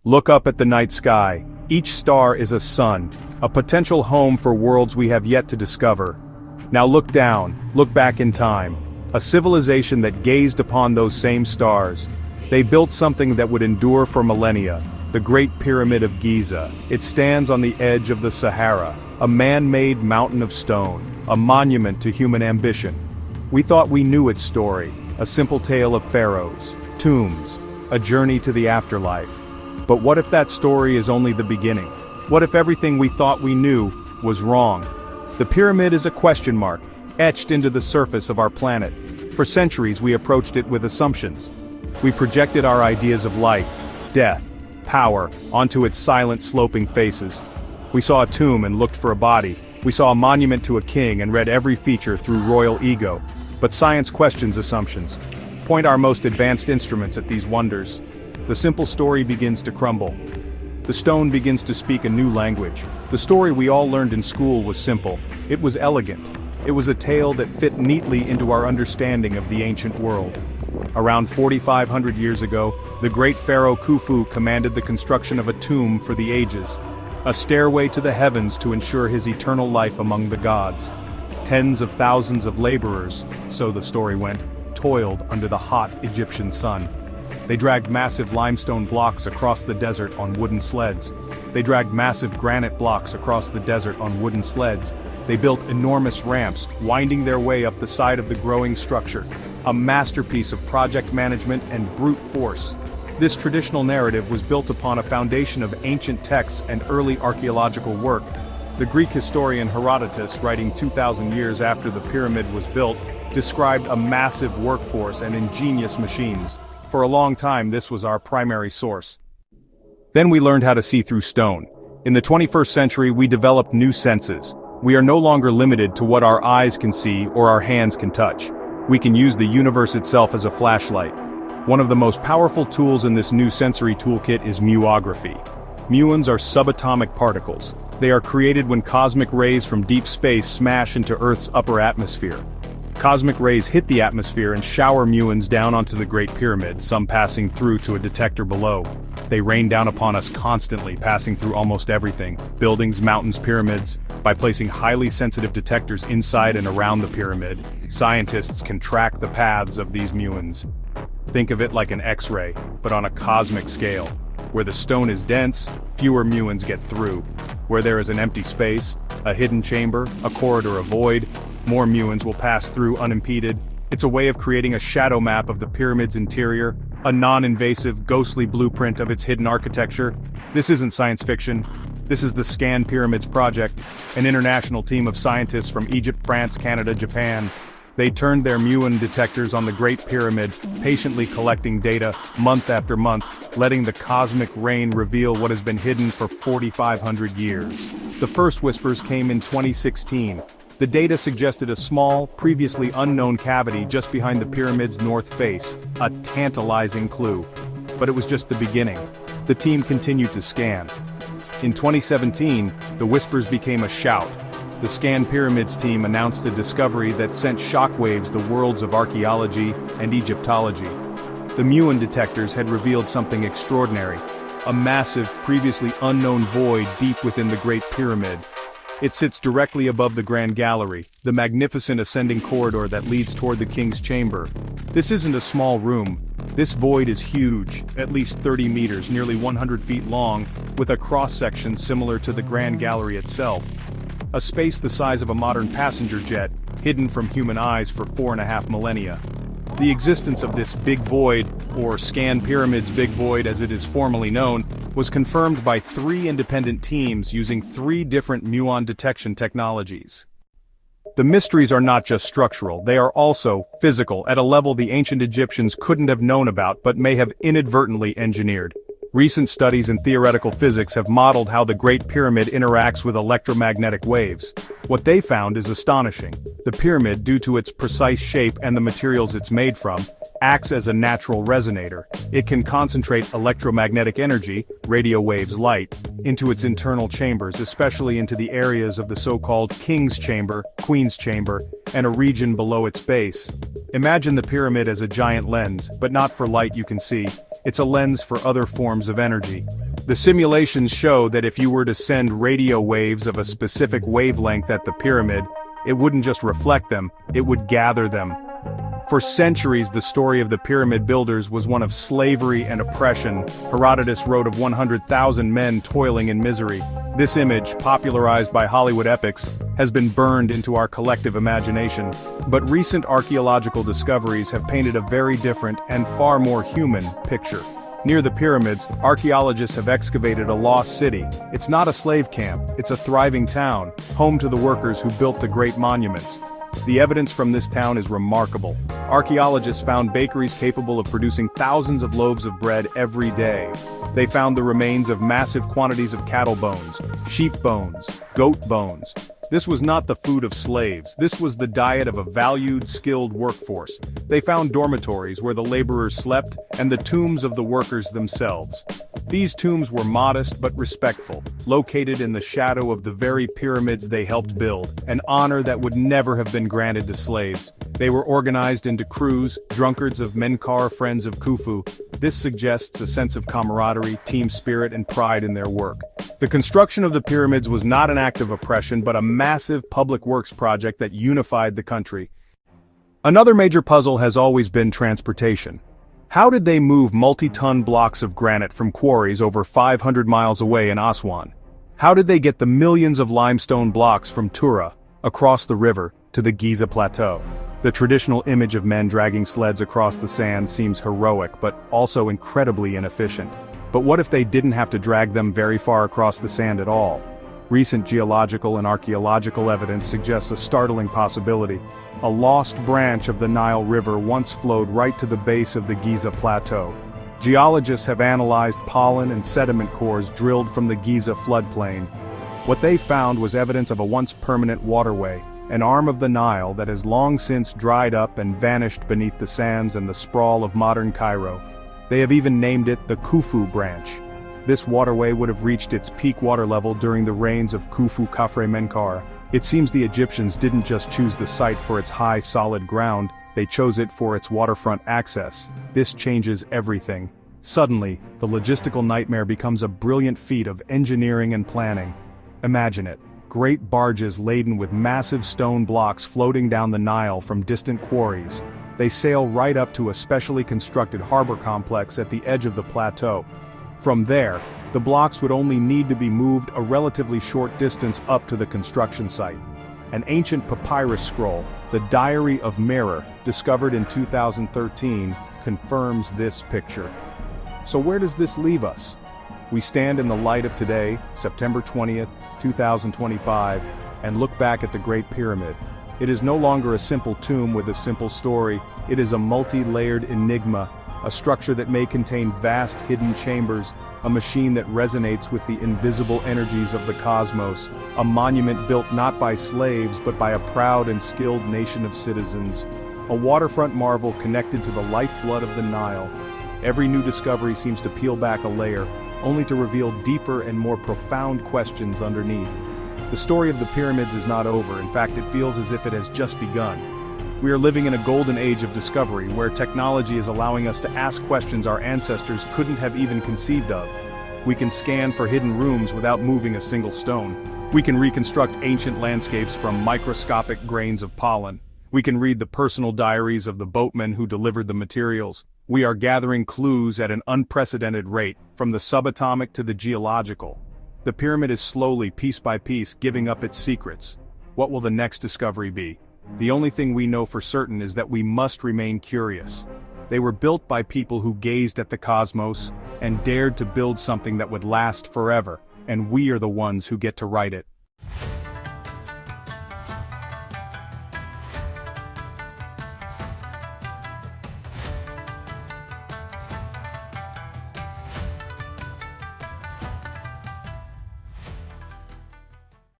Look up at the night sky. Each star is a sun, a potential home for worlds we have yet to discover. Now look down, look back in time. A civilization that gazed upon those same stars. They built something that would endure for millennia, the Great Pyramid of Giza. It stands on the edge of the Sahara, a man-made mountain of stone, a monument to human ambition. We thought we knew its story, a simple tale of pharaohs, tombs, a journey to the afterlife. But what if that story is only the beginning? What if everything we thought we knew was wrong? The pyramid is a question mark, etched into the surface of our planet. For centuries we approached it with assumptions. We projected our ideas of life, death, power, onto its silent sloping faces. We saw a tomb and looked for a body. We saw a monument to a king and read every feature through royal ego. But science questions assumptions. Point our most advanced instruments at these wonders. The simple story begins to crumble. The stone begins to speak a new language. The story we all learned in school was simple. It was elegant. It was a tale that fit neatly into our understanding of the ancient world. Around 4,500 years ago, the great Pharaoh Khufu commanded the construction of a tomb for the ages, a stairway to the heavens to ensure his eternal life among the gods. Tens of thousands of laborers, so the story went, toiled under the hot Egyptian sun. They dragged massive limestone blocks across the desert on wooden sleds. They dragged massive granite blocks across the desert on wooden sleds. They built enormous ramps, winding their way up the side of the growing structure. A masterpiece of project management and brute force. This traditional narrative was built upon a foundation of ancient texts and early archaeological work. The Greek historian Herodotus, writing 2,000 years after the pyramid was built, described a massive workforce and ingenious machines. For a long time this was our primary source. Then we learned how to see through stone. In the 21st century we developed new senses. We are no longer limited to what our eyes can see or our hands can touch. We can use the universe itself as a flashlight. One of the most powerful tools in this new sensory toolkit is muography. Muons are subatomic particles. They are created when cosmic rays from deep space smash into Earth's upper atmosphere. Cosmic rays hit the atmosphere and shower muons down onto the Great Pyramid, some passing through to a detector below. They rain down upon us constantly, passing through almost everything, buildings, mountains, pyramids. By placing highly sensitive detectors inside and around the pyramid, scientists can track the paths of these muons. Think of it like an X-ray, but on a cosmic scale. Where the stone is dense, fewer muons get through. Where there is an empty space, a hidden chamber, a corridor, a void, more muons will pass through unimpeded. It's a way of creating a shadow map of the pyramid's interior, a non-invasive, ghostly blueprint of its hidden architecture. This isn't science fiction. This is the Scan Pyramids Project, an international team of scientists from Egypt, France, Canada, Japan. They turned their muon detectors on the Great Pyramid, patiently collecting data month after month, letting the cosmic rain reveal what has been hidden for 4,500 years. The first whispers came in 2016. The data suggested a small, previously unknown cavity just behind the pyramid's north face, a tantalizing clue. But it was just the beginning. The team continued to scan. In 2017, the whispers became a shout. The Scan Pyramids team announced a discovery that sent shockwaves the worlds of archaeology and Egyptology. The muon detectors had revealed something extraordinary, a massive, previously unknown void deep within the Great Pyramid. It sits directly above the Grand Gallery, the magnificent ascending corridor that leads toward the King's Chamber. This isn't a small room. This void is huge, at least 30 meters, nearly 100 feet long, with a cross-section similar to the Grand Gallery itself. A space the size of a modern passenger jet, hidden from human eyes for 4.5 millennia. The existence of this big void, or Scan Pyramids Big Void as it is formally known, was confirmed by 3 independent teams using 3 different muon detection technologies. The mysteries are not just structural, they are also physical at a level the ancient Egyptians couldn't have known about but may have inadvertently engineered. Recent studies in theoretical physics have modeled how the Great Pyramid interacts with electromagnetic waves. What they found is astonishing. The pyramid, due to its precise shape and the materials it's made from, acts as a natural resonator. It can concentrate electromagnetic energy, radio waves light, into its internal chambers, especially into the areas of the so-called King's Chamber, Queen's Chamber, and a region below its base. Imagine the pyramid as a giant lens, but not for light you can see. It's a lens for other forms of energy. The simulations show that if you were to send radio waves of a specific wavelength at the pyramid, it wouldn't just reflect them, it would gather them. For centuries, the story of the pyramid builders was one of slavery and oppression. Herodotus wrote of 100,000 men toiling in misery. This image, popularized by Hollywood epics, has been burned into our collective imagination. But recent archaeological discoveries have painted a very different and far more human picture. Near the pyramids, archaeologists have excavated a lost city. It's not a slave camp, it's a thriving town, home to the workers who built the great monuments. The evidence from this town is remarkable. Archaeologists found bakeries capable of producing thousands of loaves of bread every day. They found the remains of massive quantities of cattle bones, sheep bones, goat bones. This was not the food of slaves, this was the diet of a valued, skilled workforce. They found dormitories where the laborers slept, and the tombs of the workers themselves. These tombs were modest but respectful, located in the shadow of the very pyramids they helped build, an honor that would never have been granted to slaves. They were organized into crews, drunkards of Menkaure, friends of Khufu. This suggests a sense of camaraderie, team spirit, and pride in their work. The construction of the pyramids was not an act of oppression but a massive public works project that unified the country. Another major puzzle has always been transportation. How did they move multi-ton blocks of granite from quarries over 500 miles away in Aswan? How did they get the millions of limestone blocks from Tura, across the river, to the Giza Plateau? The traditional image of men dragging sleds across the sand seems heroic but also incredibly inefficient. But what if they didn't have to drag them very far across the sand at all? Recent geological and archaeological evidence suggests a startling possibility. A lost branch of the Nile River once flowed right to the base of the Giza Plateau. Geologists have analyzed pollen and sediment cores drilled from the Giza floodplain. What they found was evidence of a once permanent waterway, an arm of the Nile that has long since dried up and vanished beneath the sands and the sprawl of modern Cairo. They have even named it the Khufu branch. This waterway would have reached its peak water level during the reigns of Khufu Khafre Menkaure. It seems the Egyptians didn't just choose the site for its high, solid ground, they chose it for its waterfront access. This changes everything. Suddenly, the logistical nightmare becomes a brilliant feat of engineering and planning. Imagine it. Great barges laden with massive stone blocks floating down the Nile from distant quarries. They sail right up to a specially constructed harbor complex at the edge of the plateau. From there, the blocks would only need to be moved a relatively short distance up to the construction site. An ancient papyrus scroll, the Diary of Merer, discovered in 2013, confirms this picture. So where does this leave us? We stand in the light of today, September 20th, 2025, and look back at the Great Pyramid. It is no longer a simple tomb with a simple story, it is a multi-layered enigma, a structure that may contain vast hidden chambers, a machine that resonates with the invisible energies of the cosmos, a monument built not by slaves but by a proud and skilled nation of citizens, a waterfront marvel connected to the lifeblood of the Nile. Every new discovery seems to peel back a layer, only to reveal deeper and more profound questions underneath. The story of the pyramids is not over, in fact it feels as if it has just begun. We are living in a golden age of discovery where technology is allowing us to ask questions our ancestors couldn't have even conceived of. We can scan for hidden rooms without moving a single stone. We can reconstruct ancient landscapes from microscopic grains of pollen. We can read the personal diaries of the boatmen who delivered the materials. We are gathering clues at an unprecedented rate, from the subatomic to the geological. The pyramid is slowly, piece by piece, giving up its secrets. What will the next discovery be? The only thing we know for certain is that we must remain curious. They were built by people who gazed at the cosmos and dared to build something that would last forever, and we are the ones who get to write it.